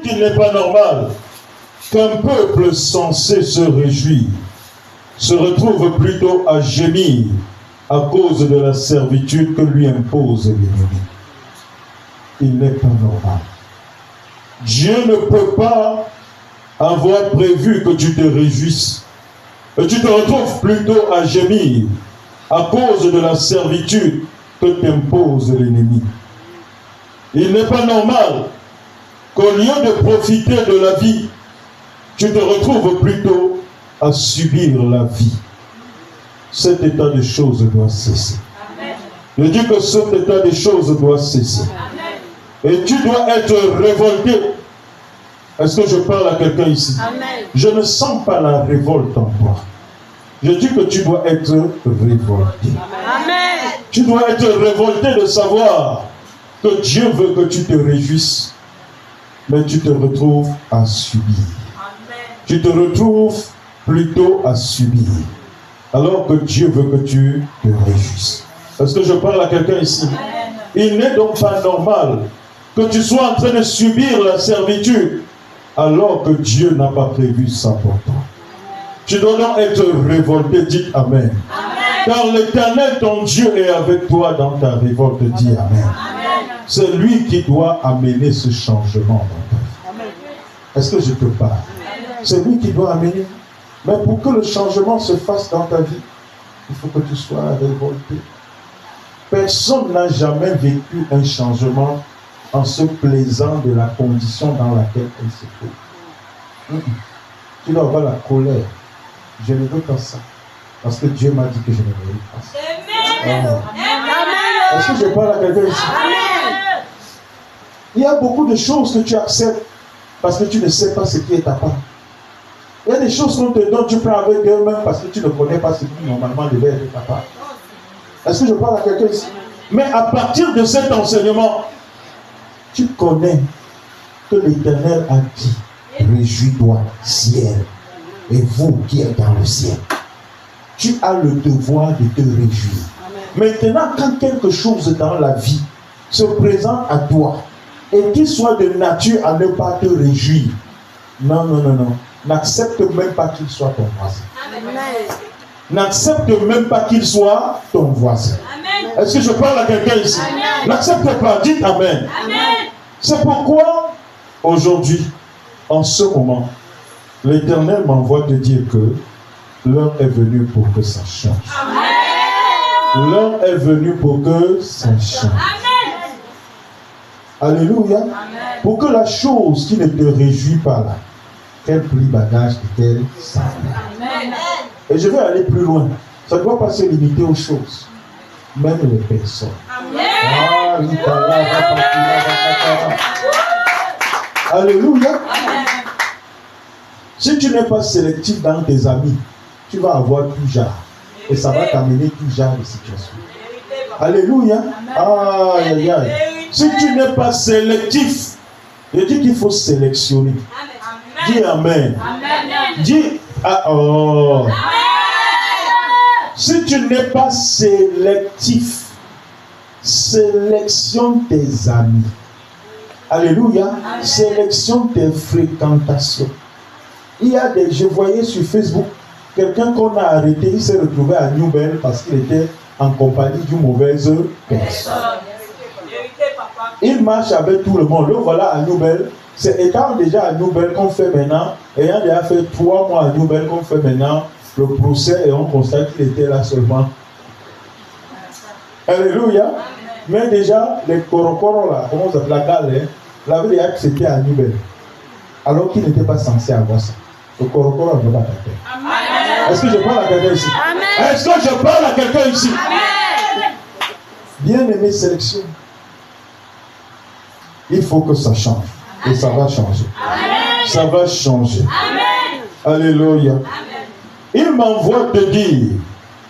qu'il n'est pas normal qu'un peuple censé se réjouir se retrouve plutôt à gémir à cause de la servitude que lui impose l'ennemi. Il n'est pas normal. Dieu ne peut pas avoir prévu que tu te réjouisses. Et tu te retrouves plutôt à gémir à cause de la servitude que t'impose l'ennemi. Il n'est pas normal qu'au lieu de profiter de la vie, tu te retrouves plutôt à subir la vie. Cet état de choses doit cesser. Amen. Je dis que cet état de choses doit cesser. Amen. Et tu dois être révolté. Est-ce que je parle à quelqu'un ici? Amen. Je ne sens pas la révolte en toi. Je dis que tu dois être révolté. Amen. Tu dois être révolté de savoir que Dieu veut que tu te réjouisses, mais tu te retrouves à subir. Amen. Tu te retrouves plutôt à subir, alors que Dieu veut que tu te réjouisses. Est-ce que je parle à quelqu'un ici? Amen. Il n'est donc pas normal que tu sois en train de subir la servitude, alors que Dieu n'a pas prévu ça pour toi. Tu dois donc être révolté, dites Amen. Amen. Car l'Éternel, ton Dieu, est avec toi dans ta révolte, dis Amen. Amen. C'est lui qui doit amener ce changement dans ta vie. Est-ce que je te parle? C'est lui qui doit amener. Mais pour que le changement se fasse dans ta vie, il faut que tu sois révolté. Personne n'a jamais vécu un changement en se plaisant de la condition dans laquelle elle se trouve. Tu dois avoir la colère. Je ne veux pas ça. Parce que Dieu m'a dit que je ne mérite pas ça. Amen. Est-ce que je parle à quelqu'un ici? Amen. Il y a beaucoup de choses que tu acceptes parce que tu ne sais pas ce qui est ta part. Il y a des choses qu'on te donne, tu prends avec eux même parce que tu ne connais pas ce qui normalement devait être ta part. Est-ce que je parle à quelqu'un ici? Mais à partir de cet enseignement, tu connais que l'Éternel a dit, réjouis-toi, ciel, et vous qui êtes dans le ciel. Tu as le devoir de te réjouir. Amen. Maintenant, quand quelque chose dans la vie se présente à toi et qu'il soit de nature à ne pas te réjouir, non, n'accepte même pas qu'il soit ton voisin. N'accepte même pas qu'il soit ton voisin. Est-ce que je parle à quelqu'un ici? N'accepte pas, dites Amen. Amen. C'est pourquoi aujourd'hui, en ce moment, l'Éternel m'envoie te dire que l'heure est venue pour que ça change. Amen. L'heure est venue pour que ça change. Amen. Alléluia. Amen. Pour que la chose qui ne te réjouit pas là, qu'elle plie bagage et qu'elle s'en aille. Et je vais aller plus loin. Ça ne doit pas se limiter aux choses, même les personnes. Amen. Alléluia. Amen. Si tu n'es pas sélectif dans tes amis, tu vas avoir tout genre. Et ça va t'amener tout genre de situations. Alléluia. Aïe, aïe, aïe. Si tu n'es pas sélectif, je dis qu'il faut sélectionner. Dis Amen. Amen. Dis oh. Amen. Si tu n'es pas sélectif, sélectionne tes amis. Alléluia. Amen. Sélectionne tes fréquentations. Il y a des, je voyais sur Facebook, quelqu'un qu'on a arrêté, il s'est retrouvé à New Bell parce qu'il était en compagnie d'une mauvaise personne. Il marche avec tout le monde. Le voilà à New Bell. C'est étant déjà à New Bell qu'on fait maintenant, ayant déjà fait 3 mois à New Bell qu'on fait maintenant le procès et on constate qu'il était là seulement. Alléluia. Mais déjà, les corocoros là, comment ça s'appelle, la gale, l'avait déjà accepté à New Bell. Alors qu'il n'était pas censé avoir ça. Le corocoro ne va pas t'attendre. Est-ce que je parle à quelqu'un ici? Amen. Est-ce que je parle à quelqu'un ici? Amen. Bien-aimé, sélection. Il faut que ça change. Et ça va changer. Amen. Ça va changer. Amen. Alléluia. Amen. Il m'envoie te dire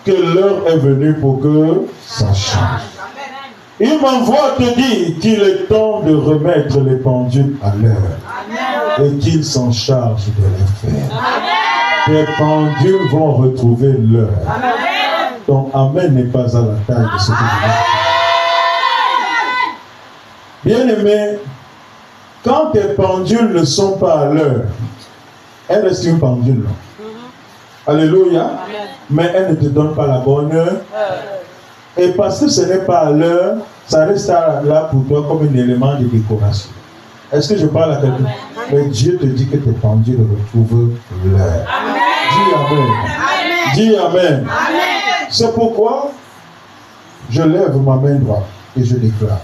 que l'heure est venue pour que ça change. Il m'envoie te dire qu'il est temps de remettre les pendules à l'heure et qu'il s'en charge de les faire. Les pendules vont retrouver l'heure. Donc Amen n'est pas à la taille de ce que je dis. Bien-aimé, Quand tes pendules ne sont pas à l'heure, elle reste une pendule. Alléluia. Amen. Mais elle ne te donne pas la bonne heure. Et parce que ce n'est pas à l'heure, ça reste là pour toi comme un élément de décoration. Est-ce que je parle à quelqu'un? Mais Dieu te dit que tes pendules retrouvent l'heure. Dis Amen. Amen. Dis Amen. Amen. C'est pourquoi je lève ma main droite et je déclare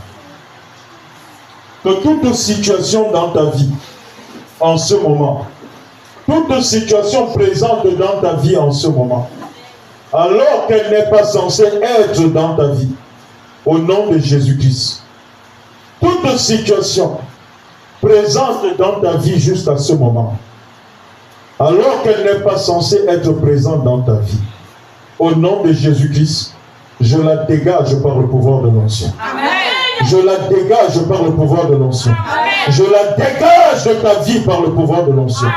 que toute situation dans ta vie, en ce moment, toute situation présente dans ta vie en ce moment, alors qu'elle n'est pas censée être dans ta vie, au nom de Jésus-Christ, toute situation présente dans ta vie jusqu'à ce moment, alors qu'elle n'est pas censée être présente dans ta vie, au nom de Jésus-Christ, je la dégage par le pouvoir de l'onction. Je la dégage par le pouvoir de l'onction. Je la dégage de ta vie par le pouvoir de l'onction.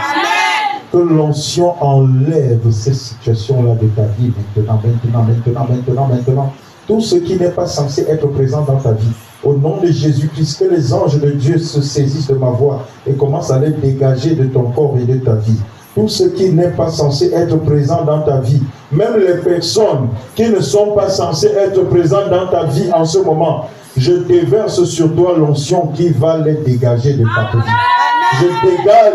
Que l'onction enlève ces situations-là de ta vie maintenant. Tout ce qui n'est pas censé être présent dans ta vie. Au nom de Jésus-Christ, que les anges de Dieu se saisissent de ma voix et commencent à les dégager de ton corps et de ta vie. Tout ce qui n'est pas censé être présent dans ta vie, même les personnes qui ne sont pas censées être présentes dans ta vie en ce moment, je déverse sur toi l'onction qui va les dégager de ta vie.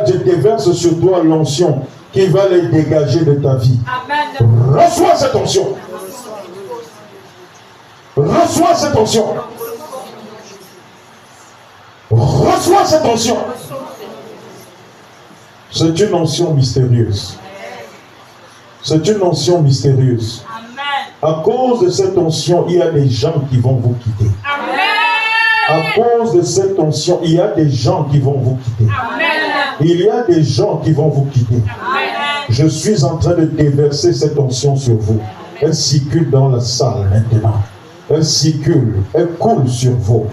Je déverse sur toi l'onction qui va les dégager de ta vie. Reçois cette onction. Reçois cette onction. Reçois cette onction. C'est une onction mystérieuse. C'est une onction mystérieuse. À cause de cette onction, il y a des gens qui vont vous quitter. À cause de cette onction, il y a des gens qui vont vous quitter. Il y a des gens qui vont vous quitter. Je suis en train de déverser cette onction sur vous. Elle circule dans la salle maintenant. Elle circule, elle coule sur vous.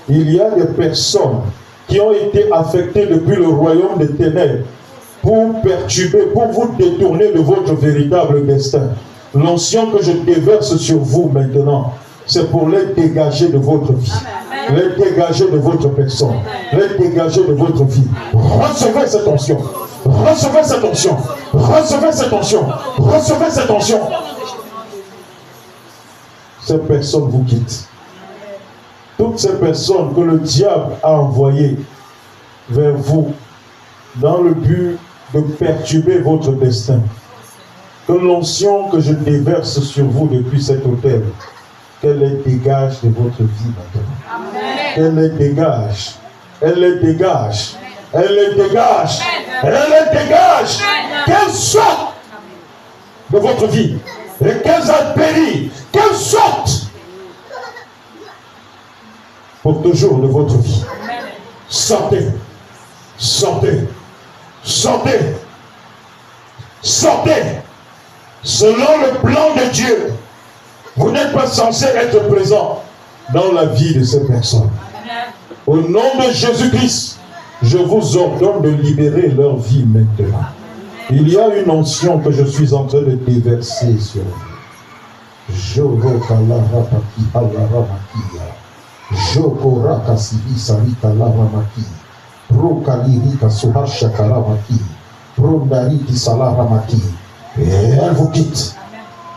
Il y a des personnes qui ont été affectées depuis le royaume des ténèbres pour perturber, pour vous détourner de votre véritable destin. L'onction que je déverse sur vous maintenant, c'est pour les dégager de votre vie. Les dégager de votre personne. Les dégager de votre vie. Recevez cette onction. Recevez cette onction. Recevez cette onction. Recevez cette onction. Ces personnes vous quittent. Toutes ces personnes que le diable a envoyées vers vous dans le but de perturber votre destin. Que l'onction que je déverse sur vous depuis cet autel, qu'elle les dégage de votre vie maintenant. Qu'elle les dégage. Elle les dégage. Elle les dégage. Elle les dégage. Qu'elles sortent de votre vie. Et qu'elles atterrissent. Qu'elles sortent pour toujours de votre vie. Sortez. Sortez. Sortez. Sortez. Selon le plan de Dieu, vous n'êtes pas censé être présent dans la vie de ces personnes. Au nom de Jésus-Christ, je vous ordonne de libérer leur vie maintenant. Il y a une onction que je suis en train de déverser sur vous. Jorokalarapaki alarabakia. Jokorakasibi sarika laramaki. Prokalirika suhashakaramaki. Prondariki salaramaki. Et elle vous quitte.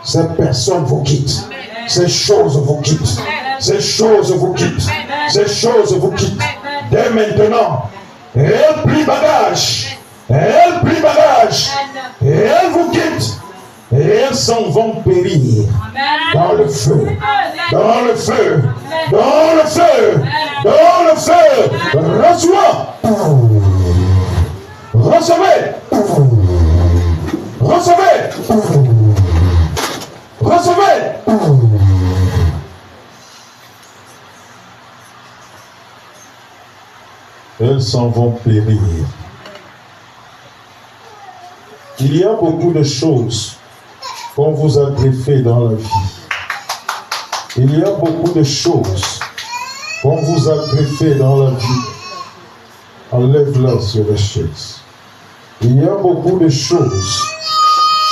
Ces personnes vous quittent. Ces choses vous quittent. Ces choses vous quittent. Ces choses vous quittent. Dès maintenant, elle plie bagage. Elle plie bagage. Et elle vous quitte. Et elles s'en vont périr dans le feu. Dans le feu. Dans le feu. Dans le feu. Reçois. Recevez. Recevez. Recevez. Elles s'en vont périr. Il y a beaucoup de choses qu'on vous a greffées dans la vie. Il y a beaucoup de choses qu'on vous a greffées dans la vie. Enlève-la sur les chaises. Il y a beaucoup de choses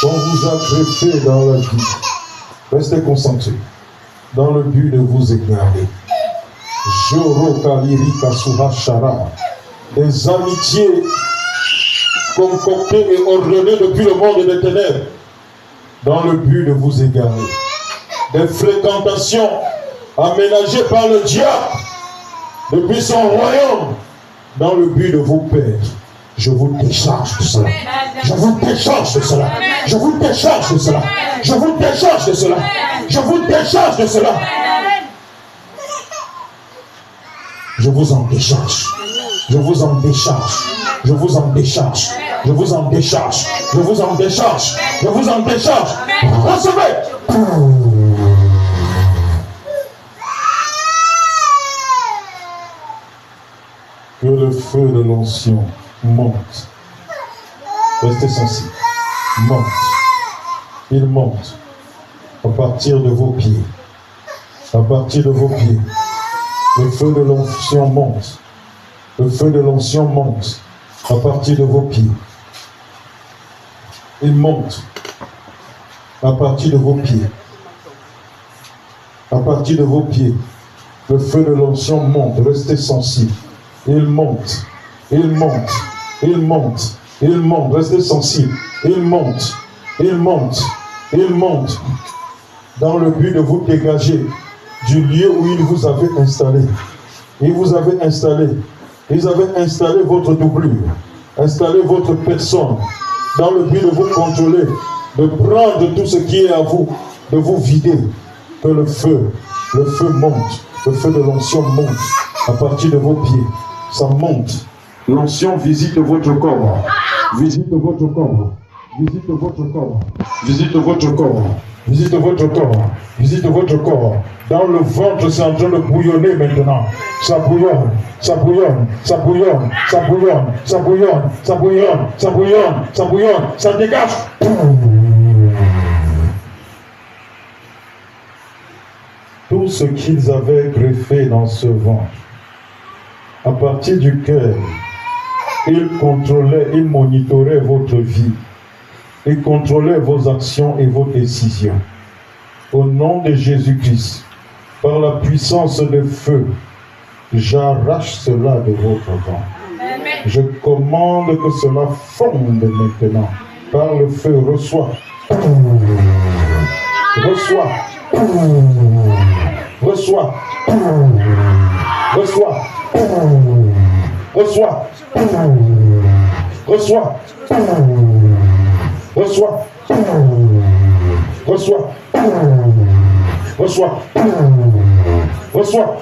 qu'on vous a greffées dans la vie. Restez concentrés dans le but de vous égarer. Joro kalirika suhashara. des amitiés concoctées et ordonnées depuis le monde des ténèbres, dans le but de vous égarer. Des fréquentations aménagées par le diable depuis son royaume, dans le but de vous perdre. Je vous décharge de cela. Je vous décharge de cela. Je vous décharge de cela. Je vous décharge de cela. Je vous décharge de cela. Je vous en décharge. Je vous en décharge. Je vous en décharge. Je vous en décharge. Je vous en décharge. Je vous en décharge. Recevez. Que le feu de l'onction monte. Restez sensibles. Monte. Il monte. À partir de vos pieds. À partir de vos pieds. Le feu de l'onction monte. Le feu de l'onction monte. À partir de vos pieds. Il monte. À partir de vos pieds. À partir de vos pieds. Le feu de l'onction monte. Restez sensibles. Il monte. Il monte. Il monte. Il monte. Restez sensibles. Il monte. Il monte. Il monte. Dans le but de vous dégager du lieu où il vous avait installé. Il vous avait installé. Ils avaient installé votre doublure, installé votre personne, dans le but de vous contrôler, de prendre tout ce qui est à vous, de vous vider. Que le feu monte, le feu de l'onction monte à partir de vos pieds. Ça monte. L'onction visite votre corps. Visite votre corps. Visite votre corps. Visite votre corps. Visite votre corps. Visite votre corps. Dans le ventre, c'est en train de bouillonner maintenant. Ça bouillonne, ça bouillonne, ça bouillonne, ça bouillonne, ça bouillonne, ça bouillonne, ça bouillonne, ça bouillonne, ça dégage. Tout ce qu'ils avaient greffé dans ce ventre, à partir du cœur, ils contrôlaient, ils monitoraient votre vie. Ils contrôlaient vos actions et vos décisions. Au nom de Jésus-Christ, par la puissance de feu, j'arrache cela de votre ventre. Je commande que cela fonde maintenant. Par le feu, reçois. Reçois. Reçois. Reçois. Reçois. Reçois. Reçois. Reçois. Reçois. Reçois.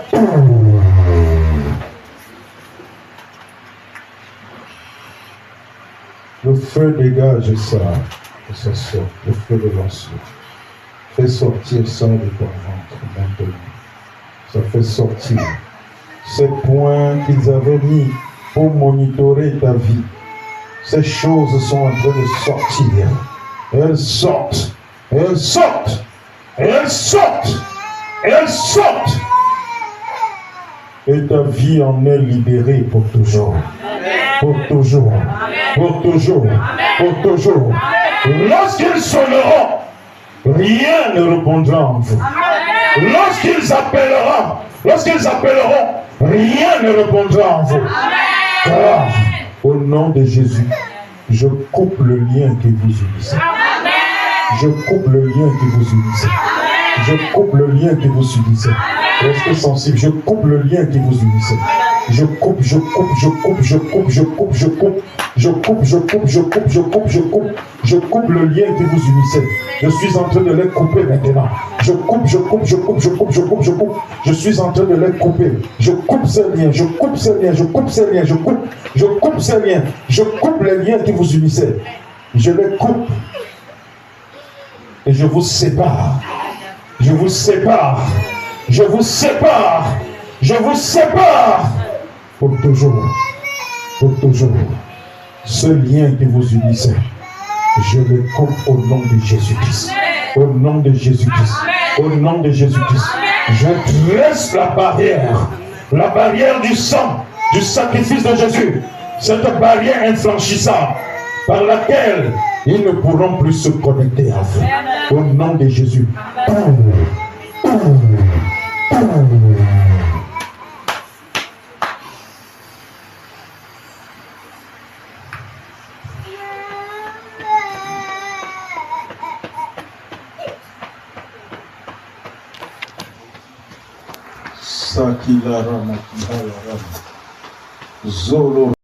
Le feu dégage ça. Ça sort. Le feu de l'onction. Fais sortir ça de ton ventre maintenant. Ça fait sortir. Ces points qu'ils avaient mis pour monitorer ta vie. Ces choses sont en train de sortir. Elles sortent. Elles sortent. Elles sortent. Elles sortent. Et ta vie en est libérée pour toujours. Pour toujours. Pour toujours. Pour toujours. Lorsqu'ils sonneront, rien ne répondra en vous. Lorsqu'ils appelleront, rien ne répondra en vous. Car, au nom de Jésus, je coupe le lien qui vous unissait. Je coupe le lien qui vous unissait. Je coupe le lien qui vous unissait. Restez sensible. Je coupe le lien qui vous unissait. Je coupe, je coupe, je coupe, je coupe, je coupe, je coupe, je coupe, je coupe, je coupe, je coupe, je coupe, je coupe le lien qui vous unissait. Je suis en train de les couper maintenant. Je coupe, je coupe, je coupe, je coupe, je coupe, je coupe. Je suis en train de les couper. Je coupe ces liens, je coupe ces liens, je coupe ces liens, je coupe ces liens. Je coupe les liens qui vous unissaient. Je les coupe. Et je vous sépare. Je vous sépare. Je vous sépare. Je vous sépare. Pour toujours. Pour toujours. Ce lien qui vous unissait, je le coupe au nom de Jésus-Christ. Au nom de Jésus-Christ. Au nom de Jésus-Christ. Je dresse la barrière du sang, du sacrifice de Jésus. Cette barrière infranchissable par laquelle ils ne pourront plus se connecter à vous. Au nom de Jésus. Sakila Rama Kihaya Rama Zolo